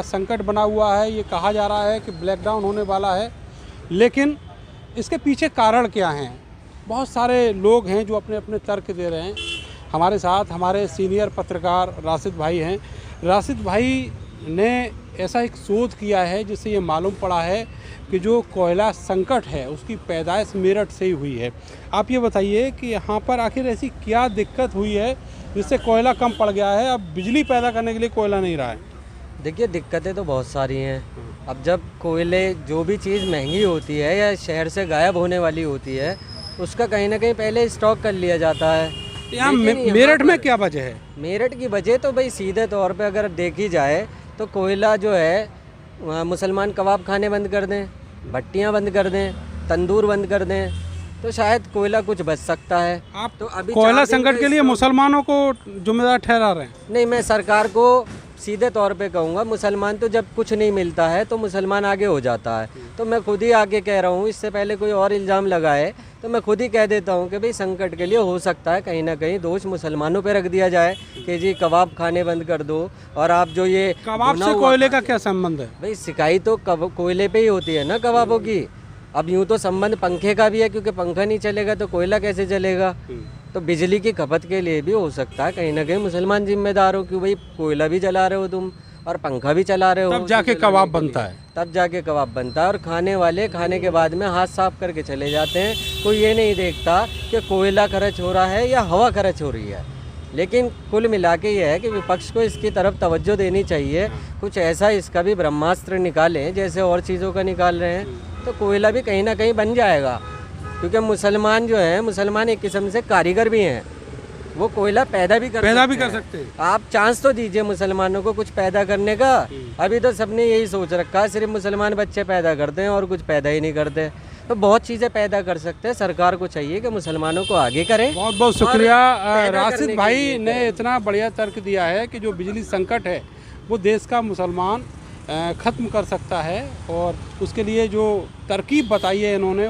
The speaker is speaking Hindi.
संकट बना हुआ है। ये कहा जा रहा है कि ब्लैकडाउन होने वाला है, लेकिन इसके पीछे कारण क्या हैं? बहुत सारे लोग हैं जो अपने अपने तर्क दे रहे हैं। हमारे साथ हमारे सीनियर पत्रकार राशिद भाई हैं। राशिद भाई ने ऐसा एक शोध किया है जिससे ये मालूम पड़ा है कि जो कोयला संकट है उसकी पैदाइश मेरठ से ही हुई है। आप ये बताइए कि यहाँ पर आखिर ऐसी क्या दिक्कत हुई है जिससे कोयला कम पड़ गया है, अब बिजली पैदा करने के लिए कोयला नहीं रहा है? देखिए, दिक्कतें तो बहुत सारी हैं। अब जब कोयले जो भी चीज़ महंगी होती है या शहर से गायब होने वाली होती है, उसका कहीं ना कहीं पहले स्टॉक कर लिया जाता है। यहाँ मेरठ में क्या वजह है? मेरठ की वजह तो भाई सीधे तौर पे अगर देखी जाए तो कोयला जो है मुसलमान कबाब खाने बंद कर दें, भट्टियाँ बंद कर दें, तंदूर बंद कर दें, तो शायद कोयला कुछ बच सकता है। आप तो अभी कोयला संकट के लिए मुसलमानों को जिम्मेदार ठहरा रहे हैं? नहीं, मैं सरकार को सीधे तौर पे कहूँगा, मुसलमान तो जब कुछ नहीं मिलता है तो मुसलमान आगे हो जाता है। तो मैं खुद ही आगे कह रहा हूँ, इससे पहले कोई और इल्ज़ाम लगाए तो मैं खुद ही कह देता हूँ कि भाई संकट के लिए हो सकता है कहीं ना कहीं दोष मुसलमानों पे रख दिया जाए कि जी कबाब खाने बंद कर दो। और आप जो ये कबाब से कोयले का क्या संबंध है? भाई सिकाई तो कोयले पे ही होती है ना कबाबों की। अब यूँ तो संबंध पंखे का भी है, क्योंकि पंखा नहीं चलेगा तो कोयला कैसे चलेगा। तो बिजली की खपत के लिए भी हो सकता है कहीं ना कहीं मुसलमान जिम्मेदार हो, क्यों भाई कोयला भी जला रहे हो तुम और पंखा भी चला रहे हो, तब जाके कबाब बनता है। तब जाके कबाब बनता है। और खाने वाले खाने के बाद में हाथ साफ करके चले जाते हैं। कोई ये नहीं देखता कि कोयला खर्च हो रहा है या हवा खर्च हो रही है। लेकिन कुल मिला के ये है कि विपक्ष को इसकी तरफ तवज्जो देनी चाहिए, कुछ ऐसा इसका भी ब्रह्मास्त्र निकालें जैसे और चीज़ों का निकाल रहे हैं, तो कोयला भी कहीं ना कहीं बन जाएगा। क्योंकि मुसलमान जो है, मुसलमान एक किस्म से कारीगर भी हैं, वो कोयला पैदा भी कर सकते हैं। आप चांस तो दीजिए मुसलमानों को कुछ पैदा करने का। अभी तो सबने यही सोच रखा है सिर्फ मुसलमान बच्चे पैदा करते हैं और कुछ पैदा ही नहीं करते। तो बहुत चीज़ें पैदा कर सकते हैं, सरकार को चाहिए कि मुसलमानों को आगे करें। बहुत बहुत शुक्रिया। राशिद भाई ने इतना बढ़िया तर्क दिया है कि जो बिजली संकट है वो देश का मुसलमान ख़त्म कर सकता है, और उसके लिए जो तरकीब बताई है इन्होंने